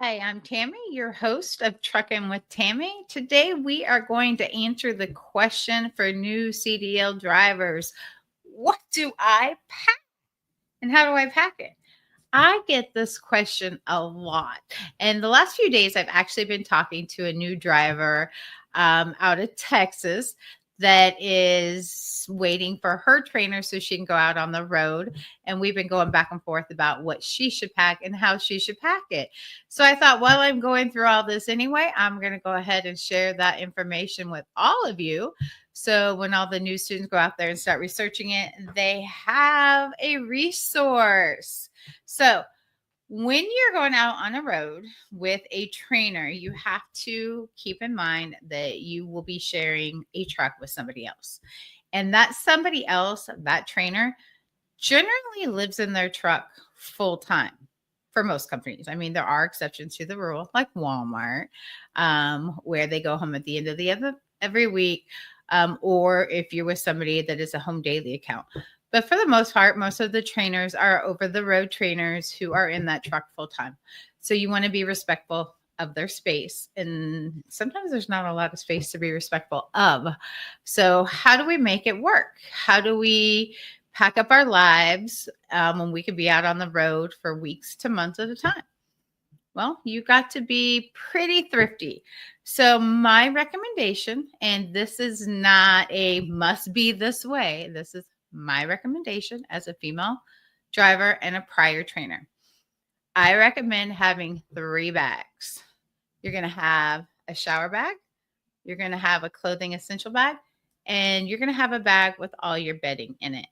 Hi, I'm Tammy, your host of Truckin' with Tammy. Today we are going to answer the question for new CDL drivers. What do I pack and how do I pack it? I get this question a lot. And the last few days, I've actually been talking to a new driver out of Texas that is waiting for her trainer so she can go out on the road. And we've been going back and forth about what she should pack and how she should pack it. So I thought, while I'm going through all this anyway, I'm going to go ahead and share that information with all of you. So when all the new students go out there and start researching it, they have a resource. So, when you're going out on a road with a trainer, you have to keep in mind that you will be sharing a truck with somebody else. And that somebody else, that trainer, generally lives in their truck full time for most companies. I mean, there are exceptions to the rule, like Walmart, where they go home at the end of every week, or if you're with somebody that is a home daily account. But for the most part, most of the trainers are over the road trainers who are in that truck full time. So you want to be respectful of their space. And sometimes there's not a lot of space to be respectful of. So, how do we make it work? How do we pack up our lives when we could be out on the road for weeks to months at a time? Well, you got to be pretty thrifty. So, my recommendation, and this is not a must be this way, this is my recommendation as a female driver and a prior trainer. I recommend having 3 bags. You're going to have a shower bag, you're going to have a clothing essential bag, and you're going to have a bag with all your bedding in it.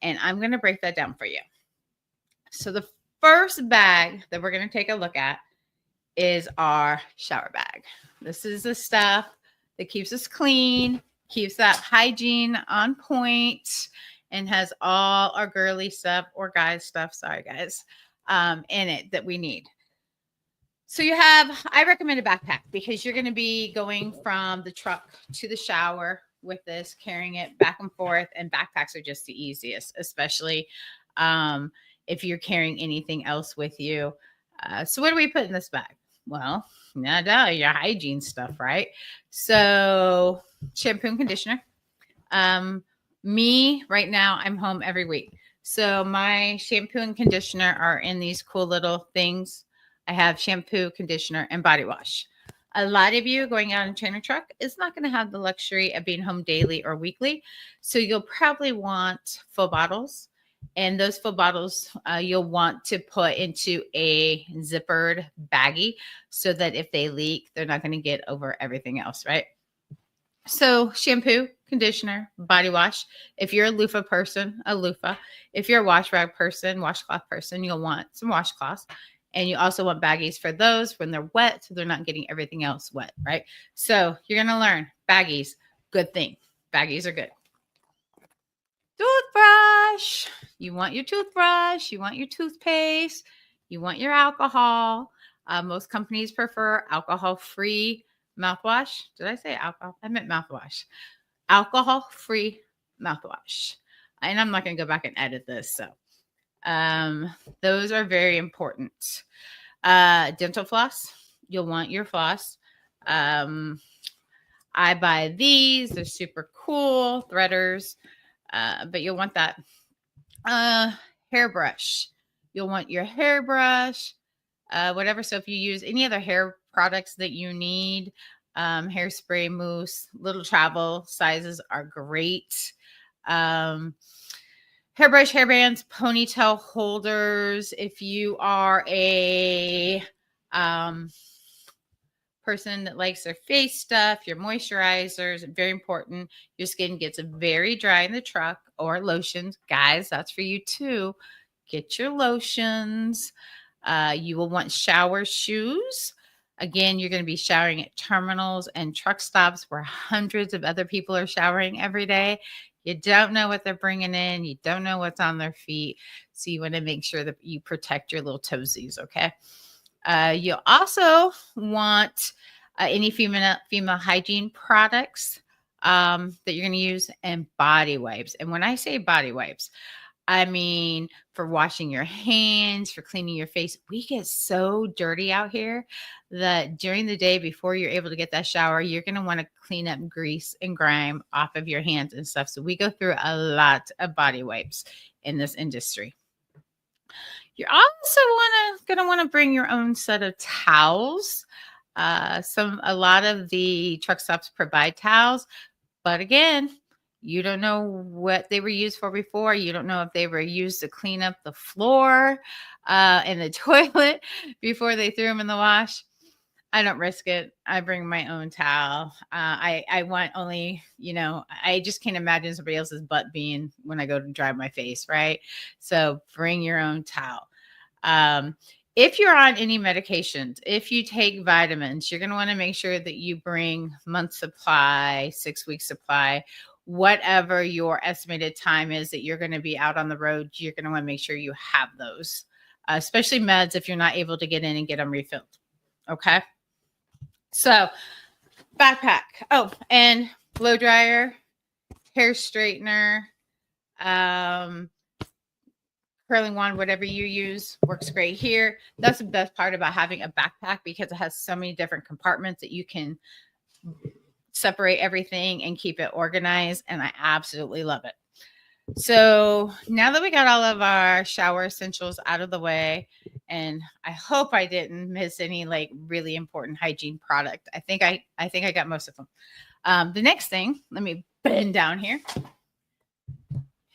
And I'm going to break that down for you. So, the first bag that we're going to take a look at is our shower bag. This is the stuff that keeps us clean, keeps that hygiene on point, and has all our girly stuff or guys stuff, sorry guys, in it that we need. So I recommend a backpack because you're going to be going from the truck to the shower with this, carrying it back and forth, and backpacks are just the easiest, especially if you're carrying anything else with you. So what do we put in this bag? Well, your hygiene stuff, right? So shampoo and conditioner. Me right now, I'm home every week. So my shampoo and conditioner are in these cool little things. I have shampoo, conditioner, and body wash. A lot of you going out in a trainer truck is not going to have the luxury of being home daily or weekly. So you'll probably want full bottles. And those full bottles you'll want to put into a zippered baggie so that if they leak, they're not going to get over everything else, right? So shampoo, conditioner, body wash. If you're a loofah person, a loofah. If you're a wash rag person, washcloth person, you'll want some washcloths. And you also want baggies for those when they're wet, so they're not getting everything else wet, right? So you're going to learn baggies, good thing. Baggies are good. Toothbrush. You want your toothbrush. You want your toothpaste. You want your alcohol. Most companies prefer alcohol-free mouthwash. Did I say alcohol? I meant mouthwash. Alcohol-free mouthwash. And I'm not going to go back and edit this. So those are very important. Dental floss. You'll want your floss. I buy these. They're super cool. Threaders. But you'll want that. Hairbrush. You'll want your hairbrush. Whatever. So if you use any other hair products that you need, hairspray, mousse, little travel sizes are great. Hairbrush, hairbands, ponytail holders. If you are a person that likes their face stuff, your moisturizers, very important. Your skin gets very dry in the truck, or lotions. Guys, that's for you too. Get your lotions. You will want shower shoes. Again, you're going to be showering at terminals and truck stops where hundreds of other people are showering every day. You don't know what they're bringing in. You don't know what's on their feet. So you want to make sure that you protect your little toesies, okay? You'll also want any female hygiene products that you're going to use, and body wipes. And when I say body wipes, I mean, for washing your hands, for cleaning your face. We get so dirty out here that during the day before you're able to get that shower, you're going to want to clean up grease and grime off of your hands and stuff. So we go through a lot of body wipes in this industry. You're also going to want to bring your own set of towels. A lot of the truck stops provide towels, but again, you don't know what they were used for before. You don't know if they were used to clean up the floor and the toilet before they threw them in the wash. I don't risk it. I bring my own towel. I want only, I just can't imagine somebody else's butt being when I go to dry my face, right? So bring your own towel. If you're on any medications, if you take vitamins, you're going to want to make sure that you bring month supply, 6 week supply, whatever your estimated time is that you're going to be out on the road. You're going to want to make sure you have those, especially meds if you're not able to get in and get them refilled. Okay. So backpack. Oh, and blow dryer, hair straightener, curling wand, whatever you use works great here. That's the best part about having a backpack because it has so many different compartments that you can separate everything and keep it organized. And I absolutely love it. So now that we got all of our shower essentials out of the way, and I hope I didn't miss any like really important hygiene product. I think I got most of them. The next thing, let me bend down here,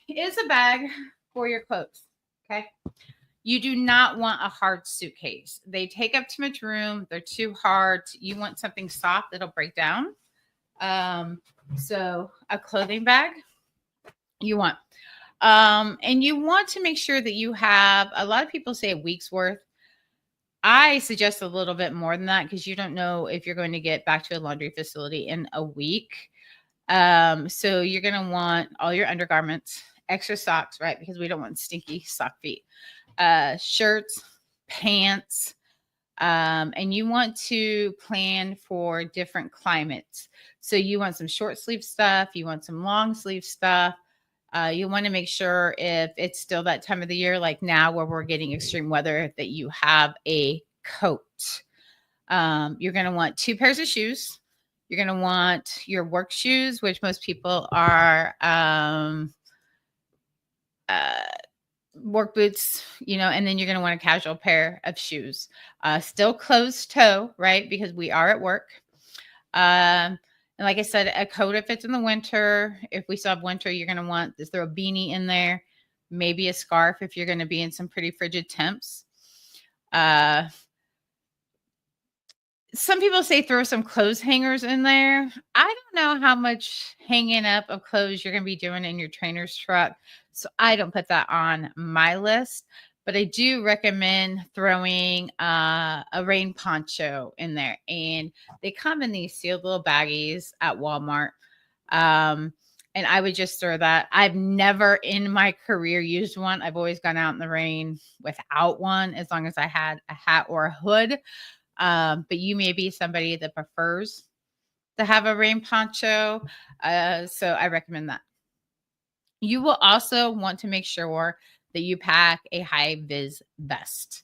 is a bag for your clothes. Okay. You do not want a hard suitcase. They take up too much room. They're too hard. You want something soft that'll break down. So a clothing bag you want. And you want to make sure that you have, a lot of people say a week's worth. I suggest a little bit more than that because you don't know if you're going to get back to a laundry facility in a week. So you're going to want all your undergarments, extra socks, right? Because we don't want stinky sock feet, shirts, pants, and you want to plan for different climates. So you want some short sleeve stuff. You want some long sleeve stuff. You want to make sure if it's still that time of the year, like now where we're getting extreme weather, that you have a coat. You're going to want 2 pairs of shoes. You're going to want your work shoes, which most people are work boots, and then you're going to want a casual pair of shoes. Still closed toe, right? Because we are at work. And like I said, a coat if it's in the winter. If we still have winter, you're going to want to throw a beanie in there, maybe a scarf if you're going to be in some pretty frigid temps. Some people say throw some clothes hangers in there. I don't know how much hanging up of clothes you're going to be doing in your trainer's truck, so I don't put that on my list. But I do recommend throwing a rain poncho in there. And they come in these sealed little baggies at Walmart. And I would just throw that. I've never in my career used one. I've always gone out in the rain without one, as long as I had a hat or a hood. But you may be somebody that prefers to have a rain poncho. So I recommend that. You will also want to make sure that you pack a high vis vest.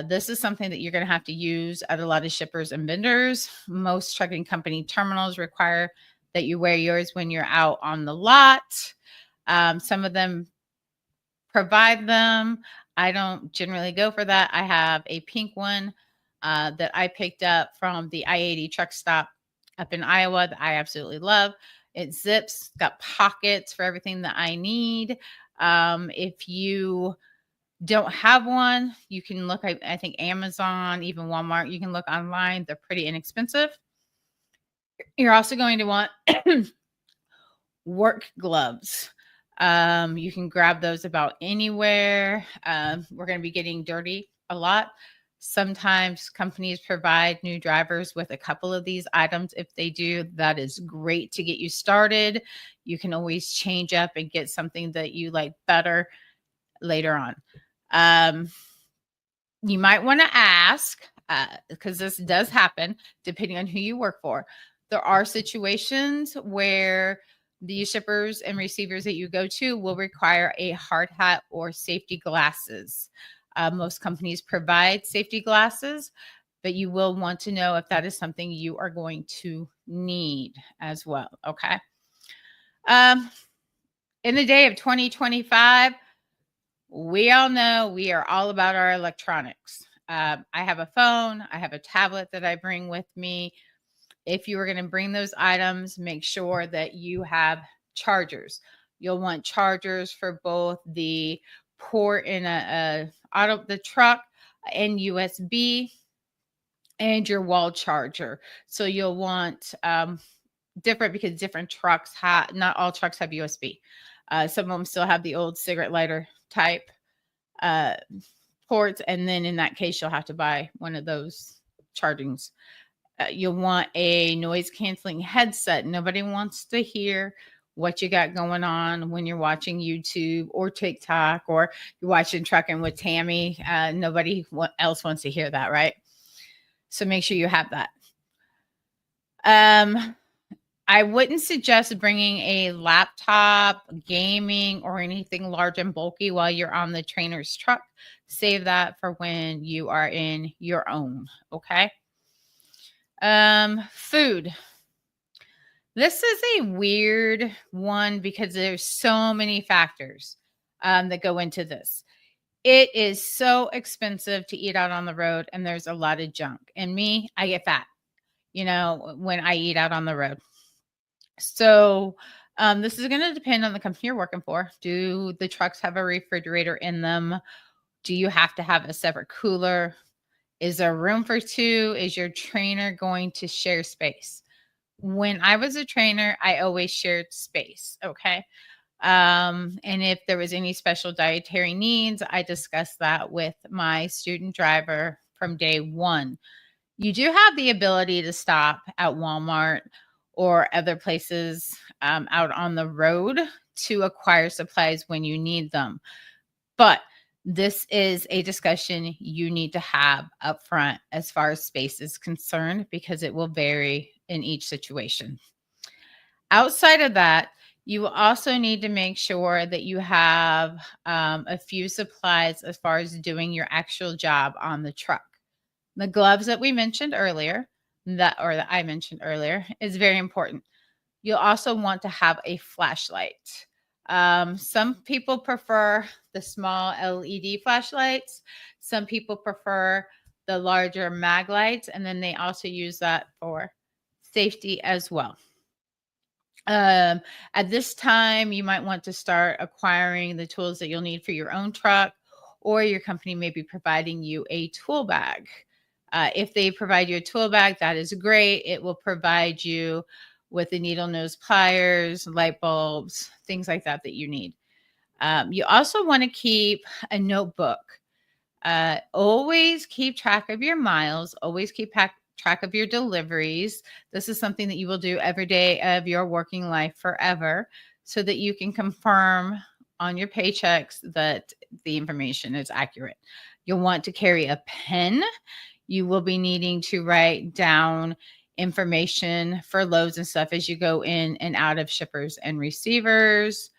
This is something that you're going to have to use at a lot of shippers and vendors. Most trucking company terminals require that you wear yours when you're out on the lot. Some of them provide them. I don't generally go for that. I have a pink one that I picked up from the I-80 truck stop up in Iowa that I absolutely love. It zips, got pockets for everything that I need. If you don't have one, you can look, I think Amazon, even Walmart, you can look online. They're pretty inexpensive. You're also going to want work gloves. You can grab those about anywhere. We're going to be getting dirty a lot. Sometimes companies provide new drivers with a couple of these items. If they do, that is great to get you started. You can always change up and get something that you like better later on. You might want to ask, because this does happen depending on who you work for. There are situations where The shippers and receivers that you go to will require a hard hat or safety glasses. Most companies provide safety glasses, but you will want to know if that is something you are going to need as well. Okay. Um, in the day of 2025, we all know we are all about our electronics. I have a phone, I have a tablet that I bring with me. If you are going to bring those items, make sure that you have chargers. You'll want chargers for both the port in the truck and USB and your wall charger. So you'll want different, because different trucks have, not all trucks have USB. Some of them still have the old cigarette lighter type uh, ports. And then in that case, you'll have to buy one of those chargings. You'll want a noise canceling headset. Nobody wants to hear what you got going on when you're watching YouTube or TikTok or you're watching Trucking with Tamie. Nobody else wants to hear that, right? So make sure you have that. I wouldn't suggest bringing a laptop, gaming, or anything large and bulky while you're on the trainer's truck. Save that for when you are in your own, okay? Food. This is a weird one because there's so many factors that go into this. It is so expensive to eat out on the road, and there's a lot of junk. And me, I get fat, when I eat out on the road. So this is going to depend on the company you're working for. Do the trucks have a refrigerator in them? Do you have to have a separate cooler? Is there room for two? Is your trainer going to share space? When I was a trainer, I always shared space. Okay. And if there was any special dietary needs, I discussed that with my student driver from day one. You do have the ability to stop at Walmart or other places out on the road to acquire supplies when you need them. But this is a discussion you need to have up front as far as space is concerned, because it will vary in each situation. Outside of that, you will also need to make sure that you have a few supplies as far as doing your actual job on the truck. The gloves that we mentioned earlier, that I mentioned earlier, is very important. You'll also want to have a flashlight. Some people prefer the small LED flashlights. Some people prefer the larger mag lights, and then they also use that for safety as well. At this time, you might want to start acquiring the tools that you'll need for your own truck, or your company may be providing you a tool bag. If they provide you a tool bag, that is great. It will provide you with the needle nose pliers, light bulbs, things like that you need. You also want to keep a notebook. Always keep track of your miles. Always keep track of your deliveries. This is something that you will do every day of your working life forever, so that you can confirm on your paychecks that the information is accurate. You'll want to carry a pen. You will be needing to write down information for loads and stuff as you go in and out of shippers and receivers.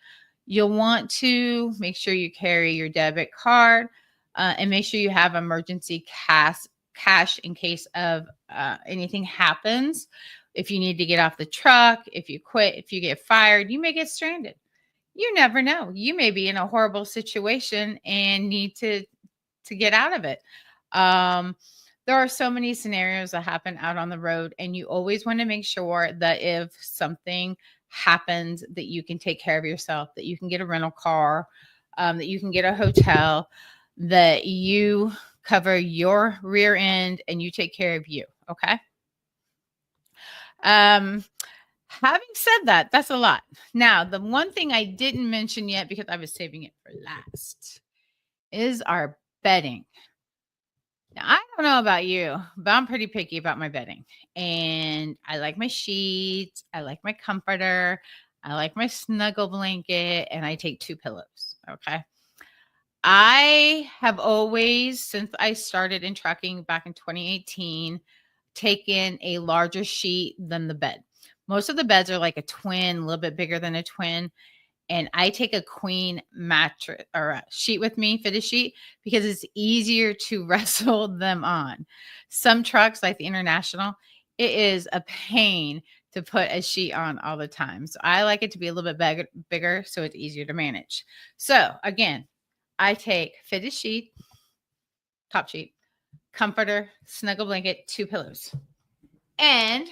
You'll want to make sure you carry your debit card and make sure you have emergency cash in case of anything happens. If you need to get off the truck, if you quit, if you get fired, you may get stranded. You never know. You may be in a horrible situation and need to get out of it. There are so many scenarios that happen out on the road, and you always want to make sure that if something happens, that you can take care of yourself, that you can get a rental car, that you can get a hotel, that you cover your rear end and you take care of you. Okay. Having said that, that's a lot. Now, the one thing I didn't mention yet, because I was saving it for last, is our bedding. Now, I don't know about you, but I'm pretty picky about my bedding. And I like my sheets. I like my comforter. I like my snuggle blanket. And I take 2 pillows. Okay. I have always, since I started in trucking back in 2018, taken a larger sheet than the bed. Most of the beds are like a twin, a little bit bigger than a twin. And I take a queen mattress or a sheet with me, fitted sheet, because it's easier to wrestle them on. Some trucks, like the International, it is a pain to put a sheet on all the time. So I like it to be a little bit bigger so it's easier to manage. So again, I take fitted sheet, top sheet, comforter, snuggle blanket, 2 pillows. And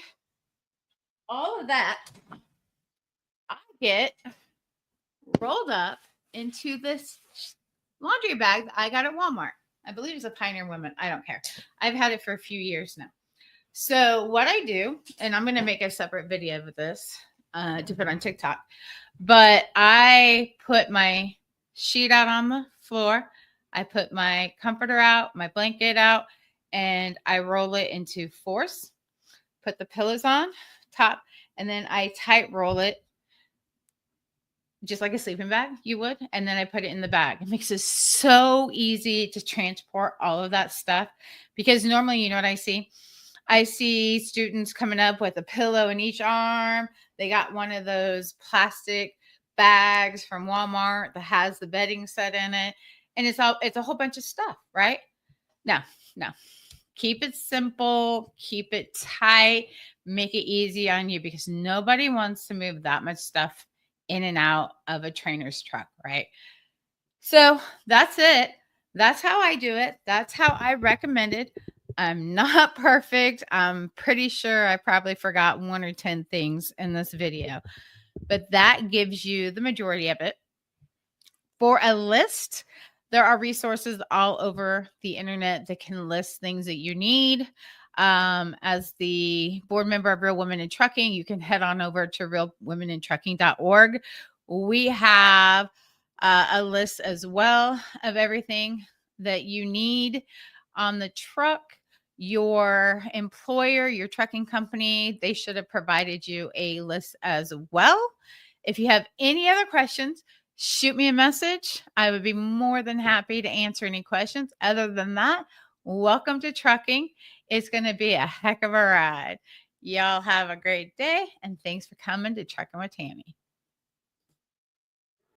all of that I get rolled up into this laundry bag that I got at Walmart. I believe it's a Pioneer Woman. I don't care. I've had it for a few years now. So what I do, and I'm going to make a separate video of this to put on TikTok, but I put my sheet out on the floor. I put my comforter out, my blanket out, and I roll it into fours, put the pillows on top, and then I tight roll it just like a sleeping bag you would, and then I put it in the bag. It makes it so easy to transport all of that stuff, because normally, you know what I see? I see students coming up with a pillow in each arm. They got one of those plastic bags from Walmart that has the bedding set in it, and it's a whole bunch of stuff, right? No. Keep it simple, keep it tight, make it easy on you, because nobody wants to move that much stuff in and out of a trainer's truck, right? So that's it. That's how I do it. That's how I recommend it. I'm not perfect. I'm pretty sure I probably forgot 1 or 10 things in this video, but that gives you the majority of it. For a list, there are resources all over the internet that can list things that you need. As the board member of Real Women in Trucking, you can head on over to realwomenintrucking.org. We have a list as well of everything that you need on the truck. Your employer, your trucking company, they should have provided you a list as well. If you have any other questions, shoot me a message. I would be more than happy to answer any questions. Other than that, welcome to trucking. It's going to be a heck of a ride. Y'all have a great day, and thanks for coming to Trucking with Tamie.